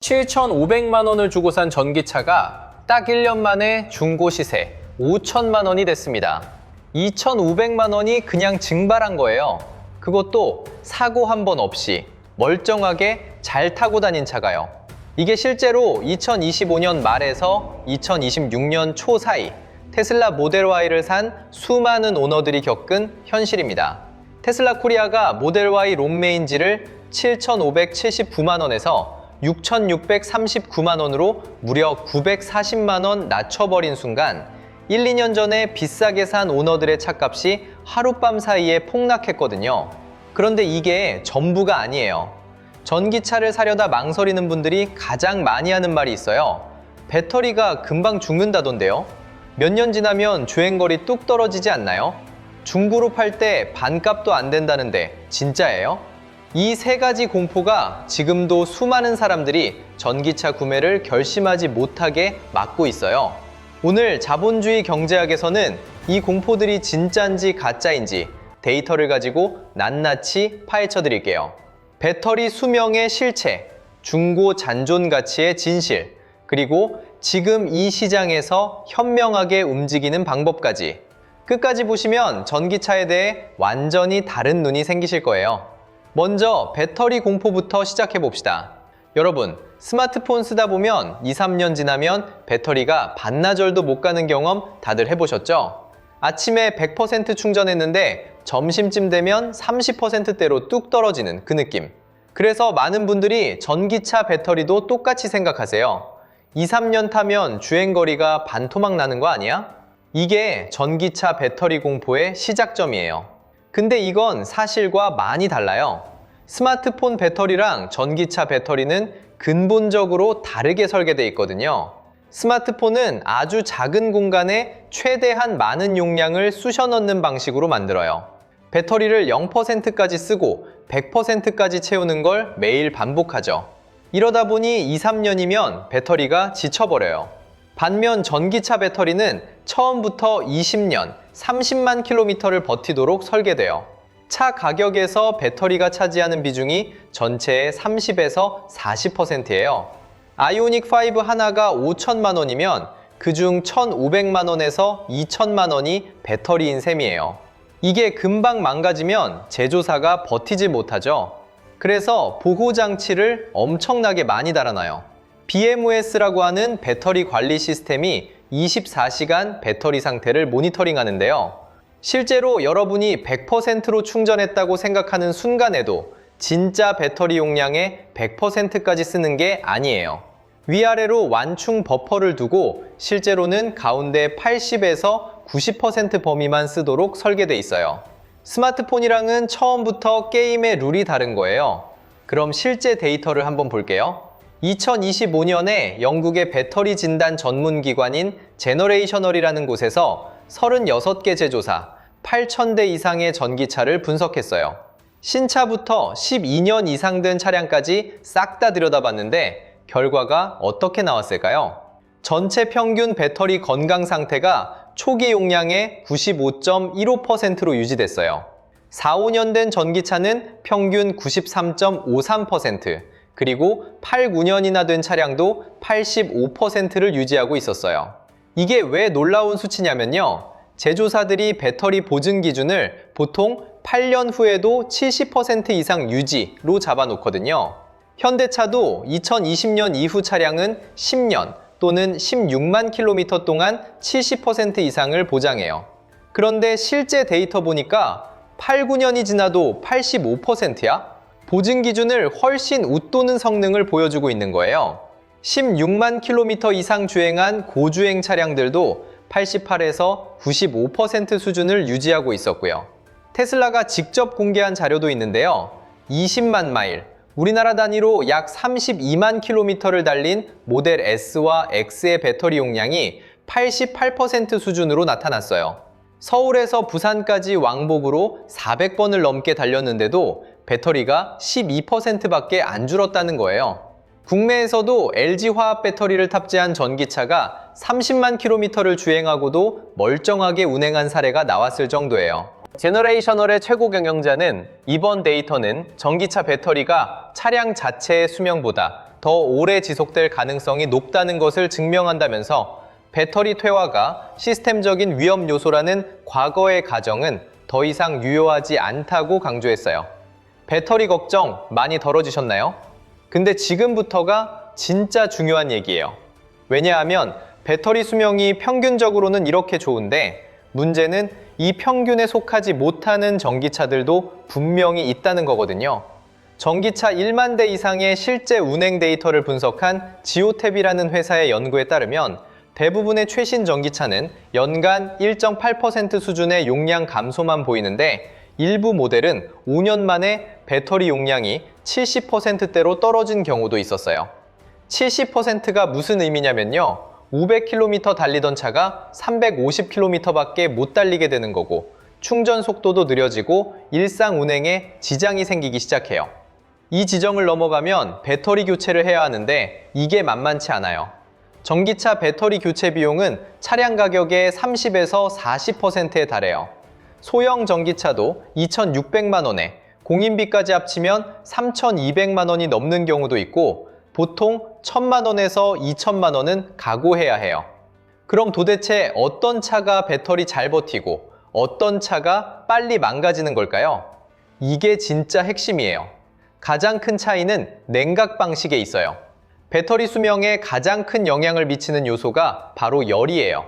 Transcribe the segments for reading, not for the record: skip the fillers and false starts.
7,500만 원을 주고 산 전기차가 딱 1년 만에 중고 시세 5천만 원이 됐습니다. 2,500만 원이 그냥 증발한 거예요. 그것도 사고 한 번 없이 멀쩡하게 잘 타고 다닌 차가요. 이게 실제로 2025년 말에서 2026년 초 사이 테슬라 모델 Y를 산 수많은 오너들이 겪은 현실입니다. 테슬라 코리아가 모델 Y 롱레인지를 7,579만 원에서 6,639만 원으로 무려 940만 원 낮춰버린 순간 1, 2년 전에 비싸게 산 오너들의 차값이 하룻밤 사이에 폭락했거든요. 그런데 이게 전부가 아니에요. 전기차를 사려다 망설이는 분들이 가장 많이 하는 말이 있어요. 배터리가 금방 죽는다던데요. 몇 년 지나면 주행거리 뚝 떨어지지 않나요? 중고로 팔 때 반값도 안 된다는데 진짜예요? 이 세 가지 공포가 지금도 수많은 사람들이 전기차 구매를 결심하지 못하게 막고 있어요. 오늘 자본주의 경제학에서는 이 공포들이 진짜인지 가짜인지 데이터를 가지고 낱낱이 파헤쳐 드릴게요. 배터리 수명의 실체, 중고 잔존 가치의 진실, 그리고 지금 이 시장에서 현명하게 움직이는 방법까지 끝까지 보시면 전기차에 대해 완전히 다른 눈이 생기실 거예요. 먼저 배터리 공포부터 시작해 봅시다. 여러분, 스마트폰 쓰다 보면 2, 3년 지나면 배터리가 반나절도 못 가는 경험 다들 해보셨죠? 아침에 100% 충전했는데 점심쯤 되면 30%대로 뚝 떨어지는 그 느낌. 그래서 많은 분들이 전기차 배터리도 똑같이 생각하세요. 2, 3년 타면 주행거리가 반토막 나는 거 아니야? 이게 전기차 배터리 공포의 시작점이에요. 근데 이건 사실과 많이 달라요. 스마트폰 배터리랑 전기차 배터리는 근본적으로 다르게 설계되어 있거든요. 스마트폰은 아주 작은 공간에 최대한 많은 용량을 쑤셔 넣는 방식으로 만들어요. 배터리를 0%까지 쓰고 100%까지 채우는 걸 매일 반복하죠. 이러다 보니 2, 3년이면 배터리가 지쳐버려요. 반면 전기차 배터리는 처음부터 20년, 30만 킬로미터를 버티도록 설계돼요. 차 가격에서 배터리가 차지하는 비중이 전체의 30에서 40%예요. 아이오닉 5 하나가 5천만 원이면 그중 1,500만 원에서 2천만 원이 배터리인 셈이에요. 이게 금방 망가지면 제조사가 버티지 못하죠. 그래서 보호장치를 엄청나게 많이 달아놔요. BMOS라고 하는 배터리 관리 시스템이 24시간 배터리 상태를 모니터링 하는데요. 실제로 여러분이 100%로 충전했다고 생각하는 순간에도 진짜 배터리 용량의 100%까지 쓰는 게 아니에요. 위아래로 완충 버퍼를 두고 실제로는 가운데 80에서 90% 범위만 쓰도록 설계돼 있어요. 스마트폰이랑은 처음부터 게임의 룰이 다른 거예요. 그럼 실제 데이터를 한번 볼게요. 2025년에 영국의 배터리 진단 전문 기관인 제너레이셔널이라는 곳에서 36개 제조사 8,000대 이상의 전기차를 분석했어요. 신차부터 12년 이상 된 차량까지 싹 다 들여다봤는데 결과가 어떻게 나왔을까요? 전체 평균 배터리 건강 상태가 초기 용량의 95.15%로 유지됐어요. 4, 5년 된 전기차는 평균 93.53%, 그리고 8, 9년이나 된 차량도 85%를 유지하고 있었어요. 이게 왜 놀라운 수치냐면요. 제조사들이 배터리 보증 기준을 보통 8년 후에도 70% 이상 유지로 잡아놓거든요. 현대차도 2020년 이후 차량은 10년 또는 16만 킬로미터 동안 70% 이상을 보장해요. 그런데 실제 데이터 보니까 8, 9년이 지나도 85%야? 보증 기준을 훨씬 웃도는 성능을 보여주고 있는 거예요. 16만 킬로미터 이상 주행한 고주행 차량들도 88에서 95% 수준을 유지하고 있었고요. 테슬라가 직접 공개한 자료도 있는데요. 20만 마일, 우리나라 단위로 약 32만 킬로미터를 달린 모델 S와 X의 배터리 용량이 88% 수준으로 나타났어요. 서울에서 부산까지 왕복으로 400번을 넘게 달렸는데도 배터리가 12%밖에 안 줄었다는 거예요. 국내에서도 LG화학 배터리를 탑재한 전기차가 30만 킬로미터를 주행하고도 멀쩡하게 운행한 사례가 나왔을 정도예요. 제너레이셔널의 최고 경영자는 이번 데이터는 전기차 배터리가 차량 자체의 수명보다 더 오래 지속될 가능성이 높다는 것을 증명한다면서 배터리 퇴화가 시스템적인 위험 요소라는 과거의 가정은 더 이상 유효하지 않다고 강조했어요. 배터리 걱정 많이 덜어지셨나요? 근데 지금부터가 진짜 중요한 얘기예요. 왜냐하면 배터리 수명이 평균적으로는 이렇게 좋은데 문제는 이 평균에 속하지 못하는 전기차들도 분명히 있다는 거거든요. 전기차 1만 대 이상의 실제 운행 데이터를 분석한 지오탭이라는 회사의 연구에 따르면 대부분의 최신 전기차는 연간 1.8% 수준의 용량 감소만 보이는데 일부 모델은 5년 만에 배터리 용량이 70%대로 떨어진 경우도 있었어요. 70%가 무슨 의미냐면요. 500km 달리던 차가 350km밖에 못 달리게 되는 거고 충전 속도도 느려지고 일상 운행에 지장이 생기기 시작해요. 이 지점을 넘어가면 배터리 교체를 해야 하는데 이게 만만치 않아요. 전기차 배터리 교체 비용은 차량 가격의 30에서 40%에 달해요. 소형 전기차도 2,600만 원에 공인비까지 합치면 3,200만 원이 넘는 경우도 있고 보통 1,000만 원에서 2,000만 원은 각오해야 해요. 그럼 도대체 어떤 차가 배터리 잘 버티고 어떤 차가 빨리 망가지는 걸까요? 이게 진짜 핵심이에요. 가장 큰 차이는 냉각 방식에 있어요. 배터리 수명에 가장 큰 영향을 미치는 요소가 바로 열이에요.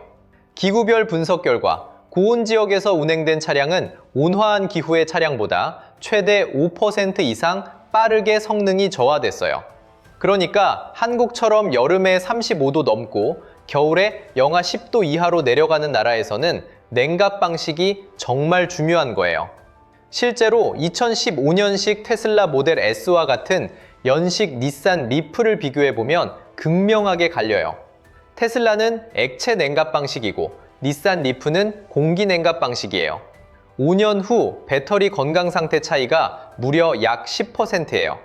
기구별 분석 결과 고온 지역에서 운행된 차량은 온화한 기후의 차량보다 최대 5% 이상 빠르게 성능이 저하됐어요. 그러니까 한국처럼 여름에 35도 넘고 겨울에 영하 10도 이하로 내려가는 나라에서는 냉각 방식이 정말 중요한 거예요. 실제로 2015년식 테슬라 모델 S와 같은 연식 닛산 리프를 비교해보면 극명하게 갈려요. 테슬라는 액체 냉각 방식이고 닛산 리프는 공기 냉각 방식이에요. 5년 후 배터리 건강 상태 차이가 무려 약 10%예요.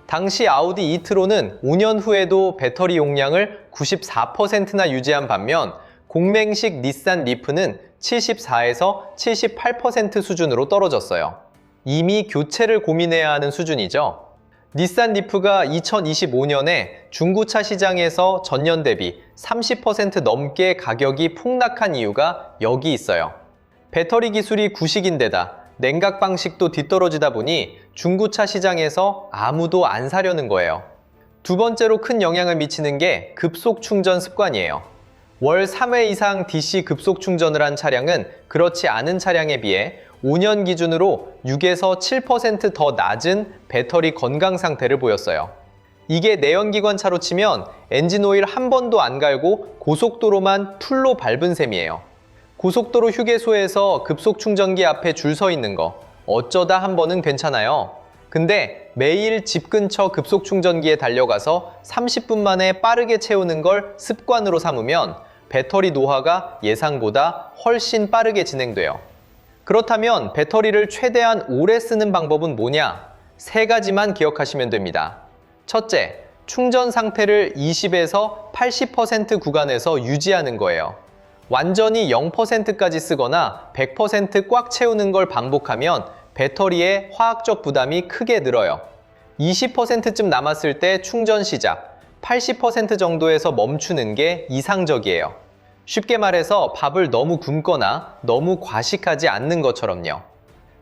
당시 아우디 e-tron은 5년 후에도 배터리 용량을 94%나 유지한 반면 공맹식 닛산 리프는 74에서 78% 수준으로 떨어졌어요. 이미 교체를 고민해야 하는 수준이죠. 닛산 리프가 2025년에 중고차 시장에서 전년 대비 30% 넘게 가격이 폭락한 이유가 여기 있어요. 배터리 기술이 구식인데다 냉각 방식도 뒤떨어지다 보니 중고차 시장에서 아무도 안 사려는 거예요. 두 번째로 큰 영향을 미치는 게 급속 충전 습관이에요. 월 3회 이상 DC 급속 충전을 한 차량은 그렇지 않은 차량에 비해 5년 기준으로 6에서 7% 더 낮은 배터리 건강 상태를 보였어요. 이게 내연기관 차로 치면 엔진 오일 한 번도 안 갈고 고속도로만 풀로 밟은 셈이에요. 고속도로 휴게소에서 급속 충전기 앞에 줄 서 있는 거 어쩌다 한 번은 괜찮아요. 근데 매일 집 근처 급속 충전기에 달려가서 30분 만에 빠르게 채우는 걸 습관으로 삼으면 배터리 노화가 예상보다 훨씬 빠르게 진행돼요. 그렇다면 배터리를 최대한 오래 쓰는 방법은 뭐냐? 세 가지만 기억하시면 됩니다. 첫째, 충전 상태를 20에서 80% 구간에서 유지하는 거예요. 완전히 0%까지 쓰거나 100% 꽉 채우는 걸 반복하면 배터리의 화학적 부담이 크게 늘어요. 20%쯤 남았을 때 충전 시작, 80% 정도에서 멈추는 게 이상적이에요. 쉽게 말해서 밥을 너무 굶거나 너무 과식하지 않는 것처럼요.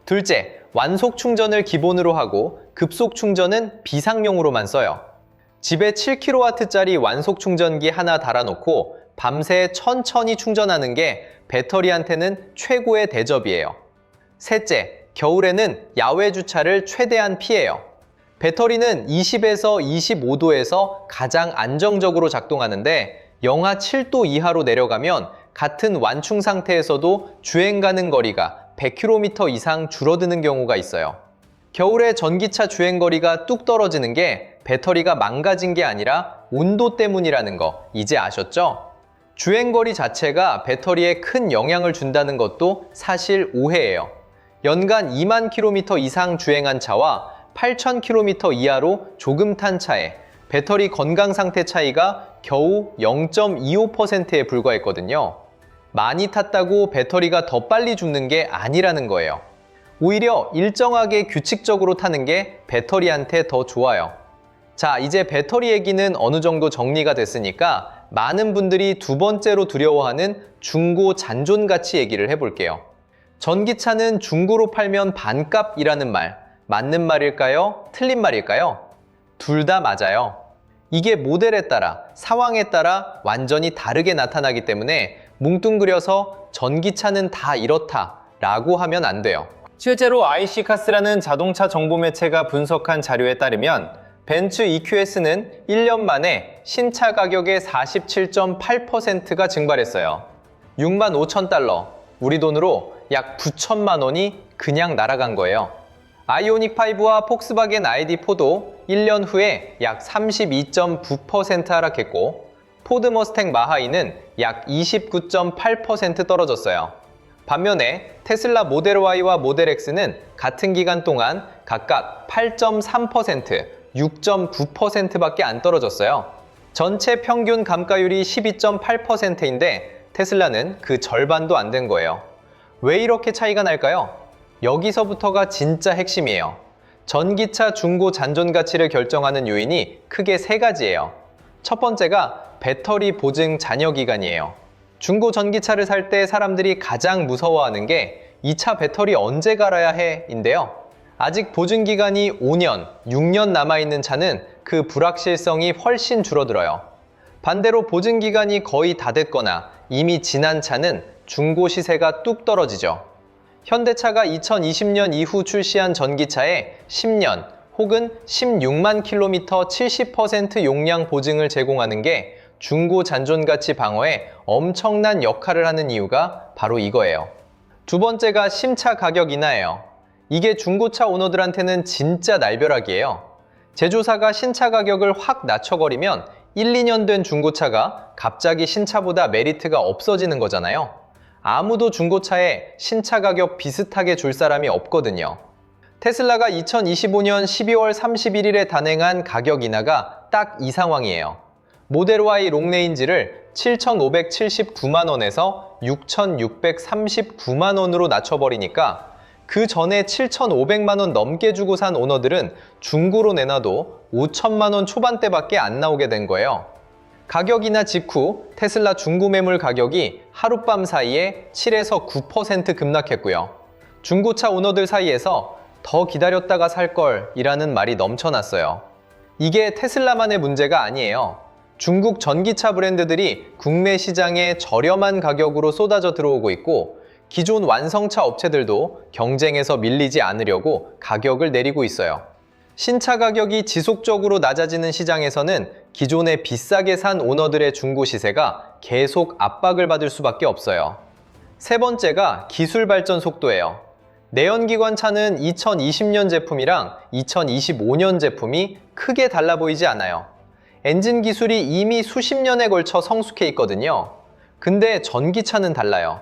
둘째, 완속 충전을 기본으로 하고 급속 충전은 비상용으로만 써요. 집에 7kW짜리 완속 충전기 하나 달아놓고 밤새 천천히 충전하는 게 배터리한테는 최고의 대접이에요. 셋째, 겨울에는 야외 주차를 최대한 피해요. 배터리는 20에서 25도에서 가장 안정적으로 작동하는데 영하 7도 이하로 내려가면 같은 완충 상태에서도 주행 가는 거리가 100km 이상 줄어드는 경우가 있어요. 겨울에 전기차 주행 거리가 뚝 떨어지는 게 배터리가 망가진 게 아니라 온도 때문이라는 거 이제 아셨죠? 주행거리 자체가 배터리에 큰 영향을 준다는 것도 사실 오해예요. 연간 2만 km 이상 주행한 차와 8,000km 이하로 조금 탄 차에 배터리 건강 상태 차이가 겨우 0.25%에 불과했거든요. 많이 탔다고 배터리가 더 빨리 죽는 게 아니라는 거예요. 오히려 일정하게 규칙적으로 타는 게 배터리한테 더 좋아요. 자, 이제 배터리 얘기는 어느 정도 정리가 됐으니까 많은 분들이 두 번째로 두려워하는 중고 잔존 가치 얘기를 해볼게요. 전기차는 중고로 팔면 반값이라는 말, 맞는 말일까요? 틀린 말일까요? 둘 다 맞아요. 이게 모델에 따라, 상황에 따라 완전히 다르게 나타나기 때문에 뭉뚱그려서 전기차는 다 이렇다 라고 하면 안 돼요. 실제로 IC카스라는 자동차 정보 매체가 분석한 자료에 따르면 벤츠 EQS는 1년 만에 신차 가격의 47.8%가 증발했어요. 65,000달러, 우리 돈으로 약 9천만 원이 그냥 날아간 거예요. 아이오닉5와 폭스바겐 ID4도 1년 후에 약 32.9% 하락했고, 포드 머스탱 마하이는 약 29.8% 떨어졌어요. 반면에 테슬라 모델 Y와 모델 X는 같은 기간 동안 각각 8.3%, 6.9%밖에 안 떨어졌어요. 전체 평균 감가율이 12.8%인데 테슬라는 그 절반도 안 된 거예요. 왜 이렇게 차이가 날까요? 여기서부터가 진짜 핵심이에요. 전기차 중고 잔존 가치를 결정하는 요인이 크게 세 가지예요. 첫 번째가 배터리 보증 잔여 기간이에요. 중고 전기차를 살 때 사람들이 가장 무서워하는 게 이 차 배터리 언제 갈아야 해? 인데요. 아직 보증 기간이 5년, 6년 남아있는 차는 그 불확실성이 훨씬 줄어들어요. 반대로 보증 기간이 거의 다 됐거나 이미 지난 차는 중고 시세가 뚝 떨어지죠. 현대차가 2020년 이후 출시한 전기차에 10년 혹은 16만 킬로미터 70% 용량 보증을 제공하는 게 중고 잔존 가치 방어에 엄청난 역할을 하는 이유가 바로 이거예요. 두 번째가 심차 가격 인하예요. 이게 중고차 오너들한테는 진짜 날벼락이에요. 제조사가 신차 가격을 확 낮춰버리면 1, 2년 된 중고차가 갑자기 신차보다 메리트가 없어지는 거잖아요. 아무도 중고차에 신차 가격 비슷하게 줄 사람이 없거든요. 테슬라가 2025년 12월 31일에 단행한 가격 인하가 딱 이 상황이에요. 모델 Y 롱레인지를 7,579만 원에서 6,639만 원으로 낮춰버리니까 그 전에 7,500만 원 넘게 주고 산 오너들은 중고로 내놔도 5천만 원 초반대밖에 안 나오게 된 거예요. 가격 인하 직후 테슬라 중고 매물 가격이 하룻밤 사이에 7에서 9% 급락했고요. 중고차 오너들 사이에서 더 기다렸다가 살 걸 이라는 말이 넘쳐났어요. 이게 테슬라만의 문제가 아니에요. 중국 전기차 브랜드들이 국내 시장에 저렴한 가격으로 쏟아져 들어오고 있고, 기존 완성차 업체들도 경쟁에서 밀리지 않으려고 가격을 내리고 있어요. 신차 가격이 지속적으로 낮아지는 시장에서는 기존에 비싸게 산 오너들의 중고 시세가 계속 압박을 받을 수밖에 없어요. 세 번째가 기술 발전 속도예요. 내연기관 차는 2020년 제품이랑 2025년 제품이 크게 달라 보이지 않아요. 엔진 기술이 이미 수십 년에 걸쳐 성숙해 있거든요. 근데 전기차는 달라요.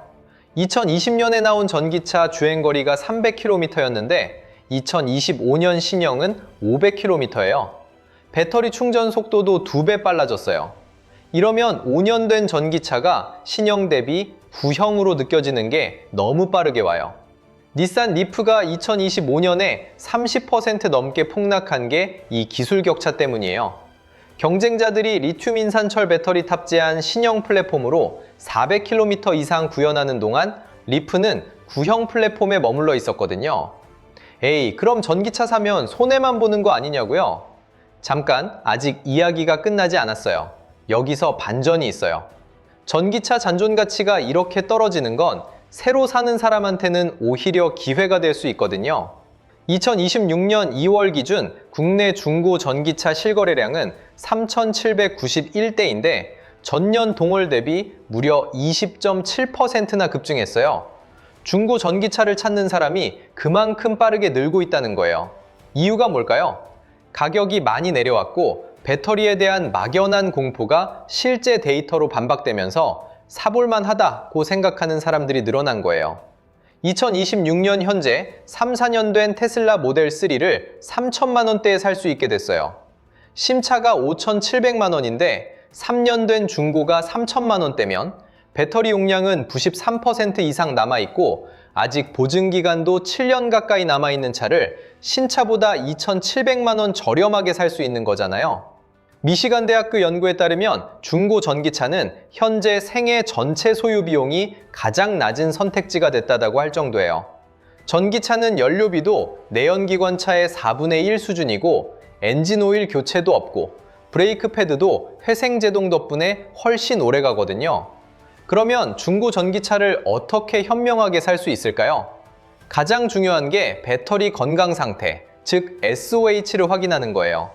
2020년에 나온 전기차 주행거리가 300km였는데 2025년 신형은 500km예요. 배터리 충전 속도도 2배 빨라졌어요. 이러면 5년 된 전기차가 신형 대비 구형으로 느껴지는 게 너무 빠르게 와요. 닛산 리프가 2025년에 30% 넘게 폭락한 게 이 기술 격차 때문이에요. 경쟁자들이 리튬 인산철 배터리 탑재한 신형 플랫폼으로 400km 이상 구현하는 동안 리프는 구형 플랫폼에 머물러 있었거든요. 에이, 그럼 전기차 사면 손해만 보는 거 아니냐고요? 잠깐, 아직 이야기가 끝나지 않았어요. 여기서 반전이 있어요. 전기차 잔존 가치가 이렇게 떨어지는 건 새로 사는 사람한테는 오히려 기회가 될 수 있거든요. 2026년 2월 기준 국내 중고 전기차 실거래량은 3,791대인데 전년 동월 대비 무려 20.7%나 급증했어요. 중고 전기차를 찾는 사람이 그만큼 빠르게 늘고 있다는 거예요. 이유가 뭘까요? 가격이 많이 내려왔고 배터리에 대한 막연한 공포가 실제 데이터로 반박되면서 사볼만 하다고 생각하는 사람들이 늘어난 거예요. 2026년 현재 3, 4년 된 테슬라 모델 3를 3천만 원대에 살 수 있게 됐어요. 신차가 5,700만 원인데 3년 된 중고가 3천만 원대면 배터리 용량은 93% 이상 남아있고 아직 보증기간도 7년 가까이 남아있는 차를 신차보다 2,700만 원 저렴하게 살 수 있는 거잖아요. 미시간 대학교 연구에 따르면 중고 전기차는 현재 생애 전체 소유 비용이 가장 낮은 선택지가 됐다고 할 정도예요. 전기차는 연료비도 내연기관차의 4분의 1 수준이고 엔진 오일 교체도 없고 브레이크 패드도 회생제동 덕분에 훨씬 오래 가거든요. 그러면 중고 전기차를 어떻게 현명하게 살 수 있을까요? 가장 중요한 게 배터리 건강 상태, 즉 SOH를 확인하는 거예요.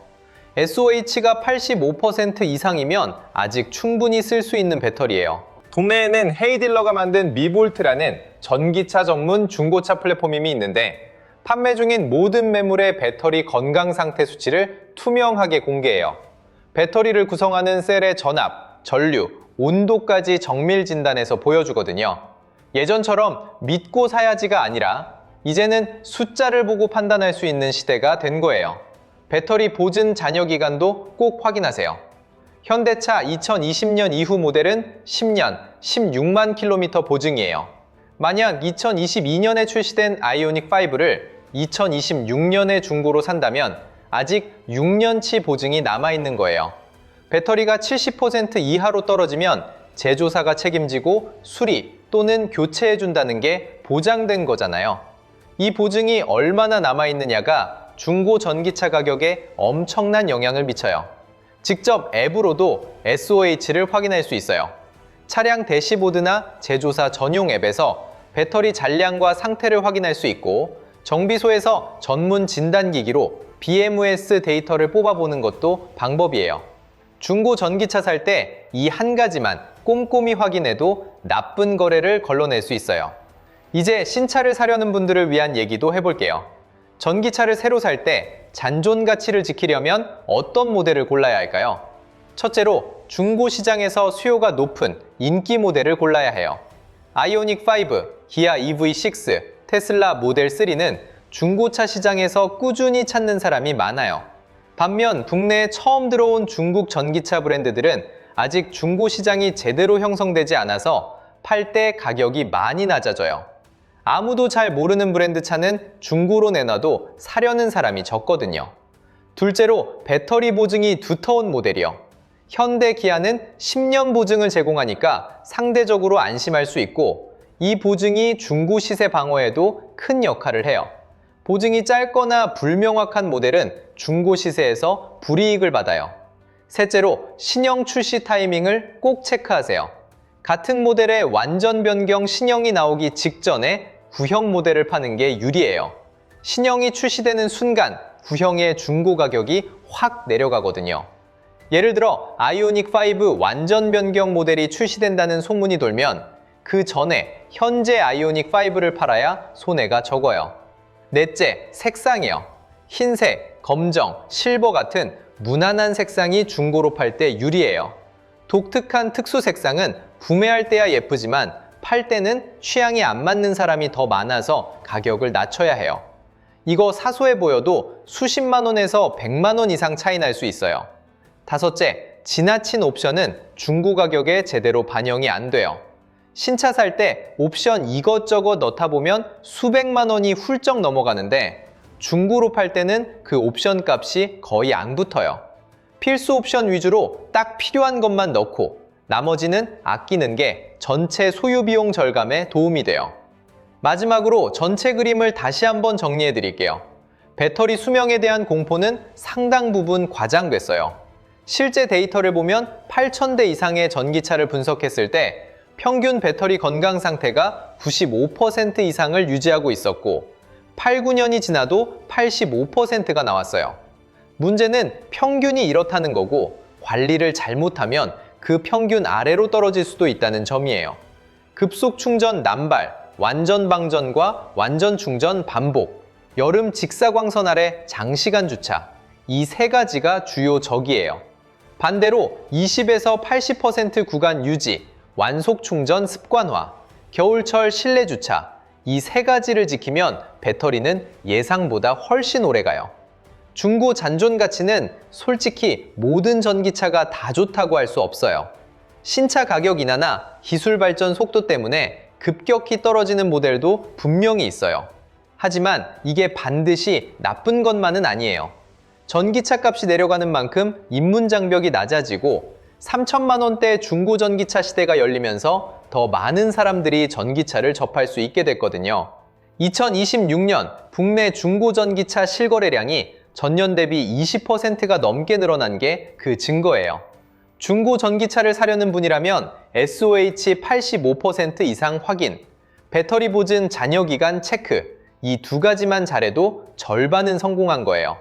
SOH가 85% 이상이면 아직 충분히 쓸 수 있는 배터리예요. 국내에는 헤이딜러가 만든 미볼트라는 전기차 전문 중고차 플랫폼이 있는데 판매 중인 모든 매물의 배터리 건강 상태 수치를 투명하게 공개해요. 배터리를 구성하는 셀의 전압, 전류, 온도까지 정밀 진단해서 보여주거든요. 예전처럼 믿고 사야지가 아니라 이제는 숫자를 보고 판단할 수 있는 시대가 된 거예요. 배터리 보증 잔여 기간도 꼭 확인하세요. 현대차 2020년 이후 모델은 10년, 16만 킬로미터 보증이에요. 만약 2022년에 출시된 아이오닉 5를 2026년에 중고로 산다면 아직 6년치 보증이 남아있는 거예요. 배터리가 70% 이하로 떨어지면 제조사가 책임지고 수리 또는 교체해준다는 게 보장된 거잖아요. 이 보증이 얼마나 남아있느냐가 중고 전기차 가격에 엄청난 영향을 미쳐요. 직접 앱으로도 SOH를 확인할 수 있어요. 차량 대시보드나 제조사 전용 앱에서 배터리 잔량과 상태를 확인할 수 있고 정비소에서 전문 진단기기로 BMS 데이터를 뽑아보는 것도 방법이에요. 중고 전기차 살 때 이 한 가지만 꼼꼼히 확인해도 나쁜 거래를 걸러낼 수 있어요. 이제 신차를 사려는 분들을 위한 얘기도 해볼게요. 전기차를 새로 살 때 잔존 가치를 지키려면 어떤 모델을 골라야 할까요? 첫째로 중고 시장에서 수요가 높은 인기 모델을 골라야 해요. 아이오닉 5, 기아 EV6, 테슬라 모델 3는 중고차 시장에서 꾸준히 찾는 사람이 많아요. 반면 국내에 처음 들어온 중국 전기차 브랜드들은 아직 중고 시장이 제대로 형성되지 않아서 팔 때 가격이 많이 낮아져요. 아무도 잘 모르는 브랜드 차는 중고로 내놔도 사려는 사람이 적거든요. 둘째로 배터리 보증이 두터운 모델이요. 현대 기아는 10년 보증을 제공하니까 상대적으로 안심할 수 있고 이 보증이 중고 시세 방어에도 큰 역할을 해요. 보증이 짧거나 불명확한 모델은 중고 시세에서 불이익을 받아요. 셋째로 신형 출시 타이밍을 꼭 체크하세요. 같은 모델의 완전 변경 신형이 나오기 직전에 구형 모델을 파는 게 유리해요. 신형이 출시되는 순간 구형의 중고 가격이 확 내려가거든요. 예를 들어 아이오닉 5 완전 변경 모델이 출시된다는 소문이 돌면 그 전에 현재 아이오닉 5를 팔아야 손해가 적어요. 넷째, 색상이요. 흰색, 검정, 실버 같은 무난한 색상이 중고로 팔 때 유리해요. 독특한 특수 색상은 구매할 때야 예쁘지만 팔 때는 취향이 안 맞는 사람이 더 많아서 가격을 낮춰야 해요. 이거 사소해 보여도 수십만 원에서 100만 원 이상 차이 날 수 있어요. 다섯째, 지나친 옵션은 중고 가격에 제대로 반영이 안 돼요. 신차 살 때 옵션 이것저것 넣다 보면 수백만 원이 훌쩍 넘어가는데 중고로 팔 때는 그 옵션 값이 거의 안 붙어요. 필수 옵션 위주로 딱 필요한 것만 넣고 나머지는 아끼는 게 전체 소유 비용 절감에 도움이 돼요. 마지막으로 전체 그림을 다시 한번 정리해 드릴게요. 배터리 수명에 대한 공포는 상당 부분 과장됐어요. 실제 데이터를 보면 8,000대 이상의 전기차를 분석했을 때 평균 배터리 건강 상태가 95% 이상을 유지하고 있었고 8, 9년이 지나도 85%가 나왔어요. 문제는 평균이 이렇다는 거고 관리를 잘못하면 그 평균 아래로 떨어질 수도 있다는 점이에요. 급속 충전 남발, 완전 방전과 완전 충전 반복, 여름 직사광선 아래 장시간 주차, 이 세 가지가 주요 적이에요. 반대로 20에서 80% 구간 유지, 완속 충전 습관화, 겨울철 실내 주차, 이 세 가지를 지키면 배터리는 예상보다 훨씬 오래가요. 중고 잔존 가치는 솔직히 모든 전기차가 다 좋다고 할 수 없어요. 신차 가격 인하나 기술 발전 속도 때문에 급격히 떨어지는 모델도 분명히 있어요. 하지만 이게 반드시 나쁜 것만은 아니에요. 전기차 값이 내려가는 만큼 입문 장벽이 낮아지고 3천만 원대 중고 전기차 시대가 열리면서 더 많은 사람들이 전기차를 접할 수 있게 됐거든요. 2026년 국내 중고 전기차 실거래량이 전년 대비 20%가 넘게 늘어난 게 그 증거예요. 중고 전기차를 사려는 분이라면 SOH 85% 이상 확인, 배터리 보증 잔여 기간 체크, 이 두 가지만 잘해도 절반은 성공한 거예요.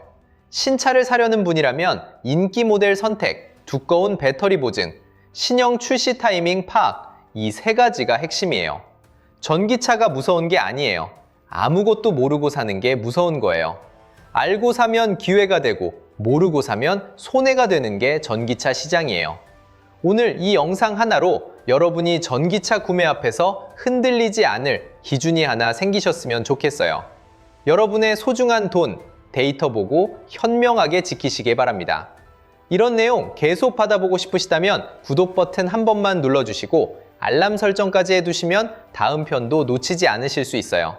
신차를 사려는 분이라면 인기 모델 선택, 두꺼운 배터리 보증, 신형 출시 타이밍 파악, 이 세 가지가 핵심이에요. 전기차가 무서운 게 아니에요. 아무것도 모르고 사는 게 무서운 거예요. 알고 사면 기회가 되고 모르고 사면 손해가 되는 게 전기차 시장이에요. 오늘 이 영상 하나로 여러분이 전기차 구매 앞에서 흔들리지 않을 기준이 하나 생기셨으면 좋겠어요. 여러분의 소중한 돈, 데이터 보고 현명하게 지키시기 바랍니다. 이런 내용 계속 받아보고 싶으시다면 구독 버튼 한 번만 눌러주시고 알람 설정까지 해두시면 다음 편도 놓치지 않으실 수 있어요.